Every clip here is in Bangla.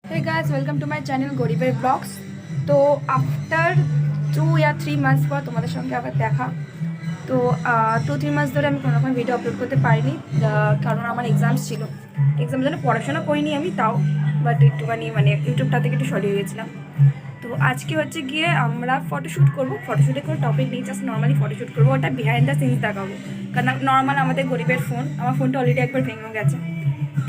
Hey guys, welcome to my channel গরিবের ব্লগস। তো আফটার 2 or 3 months পর তোমাদের সঙ্গে আবার দেখা। তো 2-3 মাস ধরে আমি কোনো রকম ভিডিও আপলোড করতে পারিনি, কারণ আমার এক্সামস ছিল। এক্সামের জন্য পড়াশোনা করিনি আমি, তাও বাট একটুখানি মানে ইউটিউবটা থেকে একটু সরিয়ে গেছিলাম। তো আজকে হচ্ছে গিয়ে আমরা ফটোশ্যুট করবো। ফটোশ্যুটে কোনো টপিক নেই, জাস্ট নর্মালি ফটোশ্যুট করবো, ওটা বিহাইন্ড দ্য সিনস দেখাবো। কারণ নর্মাল আমাদের গরিবের ফোন, আমার ফোনটা অলরেডি একবার ভেঙে গেছে।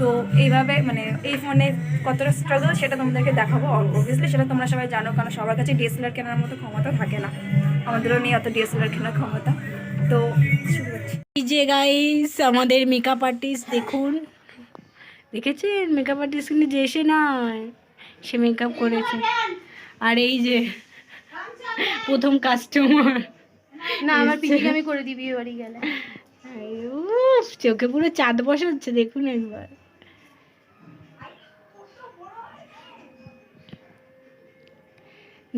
তো এইভাবে মানে এই ফোনে কতটা স্ট্রাগল সেটা তোমাদেরকে দেখাবো। অবভিয়াসলি সেটা তোমরা সবাই জানো, কারণ সবার কাছে ডিএসএলআর কেনার মতো ক্ষমতা থাকে না, আমাদেরও নেই অত ডিএসএলআর কেনার ক্ষমতা। তো শুরু করছি। এই যে গাইস আমাদের মেকআপ আর্টিস্ট দেখুন, দেখেছেন মেকআপ আর্টিস্ট কিন্তু যে এসে নয়, সে মেকআপ করেছে। আর এই যে প্রথম কাস্টমার, না আমার পিকনিক আমি করে দিবি বাড়ি গেলে। চোখে পুরো চাঁদ বসাচ্ছে, দেখুন একবার।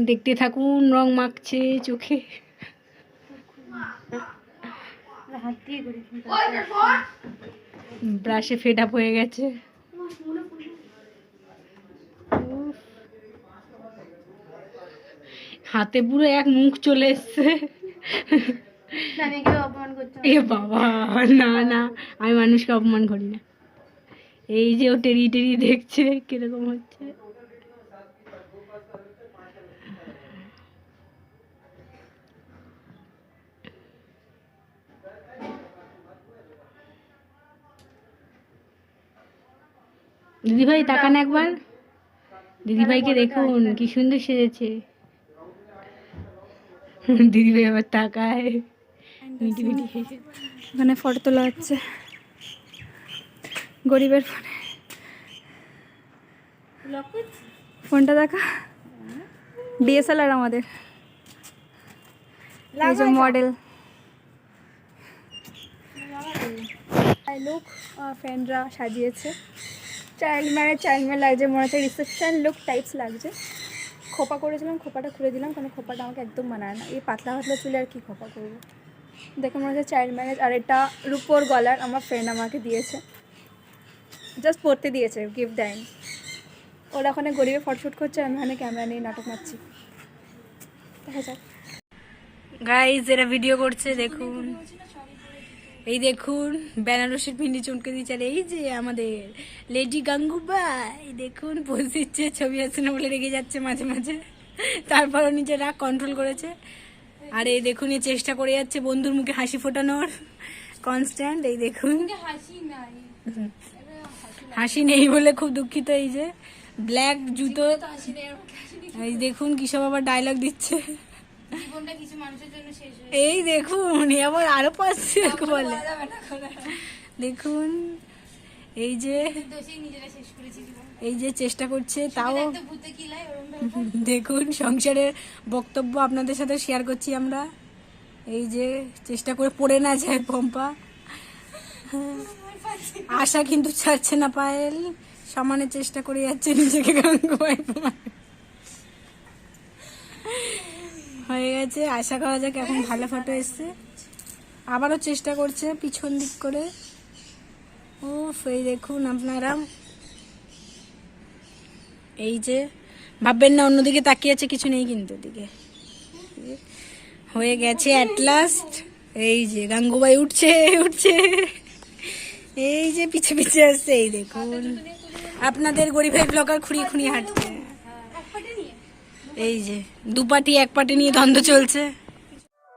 দেখতে থাকুন, রং মাখছে চোখে। ব্রাশে ফেড আপ হয়ে গেছে। হাতে পুরো এক মুখ চলে এসছে। এ বাবা, না না, আমি মানুষকে অপমান করি না। এই যে ও টেরি টেরি দেখছে কিরকম হচ্ছে। দিদিভাই তাকান একবার, দিদিভাইকে দেখুন কি সুন্দর সেজেছে। দিদিভাই আবার তাকায়, মিটি মিটি হেসে। মানে ফটো তোলা হচ্ছে গরিবের ফোনে। ফোনটা দেখা, ডিএসএলআর আমাদের এই যে মডেল। লুক ফ্রেন্ডরা সাজিয়েছে, চাইল্ড ম্যারেজ লাগছে, মনে হচ্ছে রিসেপশন লুক টাইপস লাগছে। খোপা করেছিলাম, খোপাটা খুলে দিলাম, কারণ খোপাটা আমাকে একদম মানায় না। এই পাতলা পাতলা চুলে আর কি খোপা করবো, দেখে মনে হচ্ছে চাইল্ড ম্যারেজ। আর এটা রূপোর গলার, আমার ফ্রেন্ড আমাকে দিয়েছে, জাস্ট পরতে দিয়েছে, গিফট দেয়নি। ওরা ওখানে গরিবে ফটোশ্যুট করছে, আমি ওখানে ক্যামেরা নিয়ে নাটক মারছি। দেখা যাক। গাইজ এরা ভিডিও করছে দেখুন, এই দেখুন বেনারসির পিন্ডি চমকে দিচ্ছে। আর এই যে আমাদের লেডি গাঙ্গুবাই দেখুন পোজ দিচ্ছে, ছবি আসছে না বলে রেগে যাচ্ছে মাঝে মাঝে, তারপরও নিজে রাগ কন্ট্রোল করেছে। আর এই দেখুন এ চেষ্টা করে যাচ্ছে বন্ধুর মুখে হাসি ফোটানোর কনস্ট্যান্ট। এই দেখুন হাসি নেই বলে খুব দুঃখিত। এই যে ব্ল্যাক জুতো, এই দেখুন কিসব আবার ডায়লগ দিচ্ছে। এই দেখুন আবার আরো পাচ্ছে বলে, দেখুন এই যে এই যে চেষ্টা করছে, তাও দেখুন সংসারের বক্তব্য আপনাদের সাথে শেয়ার করছি আমরা। এই যে চেষ্টা করে পড়ে না যায় পম্পা। আশা কিন্তু ছাড়ছে না পায়েল, সমানে চেষ্টা করে যাচ্ছে নিজেকে গাঙ্গুবাই হয়ে গেছে। আশা করা যাক এখন ভালো ফটো এসছে। আবারও চেষ্টা করছে পিছন দিক করে। ও এই দেখুন আপনারা, এই যে ভাববেন না অন্যদিকে তাকিয়ে আছে, কিছু নেই কিন্তু ওদিকে। হয়ে গেছে অ্যাট লাস্ট। এই যে গাঙ্গুবাই উঠছে উঠছে, এই যে পিছে পিছে আসছে। এই দেখুন আপনাদের গরিবের ব্লগার খুঁড়িয়ে খুঁড়িয়ে হাঁটছে। এই যে দুপাটি এক পাটি নিয়ে দ্বন্দ্ব চলছে।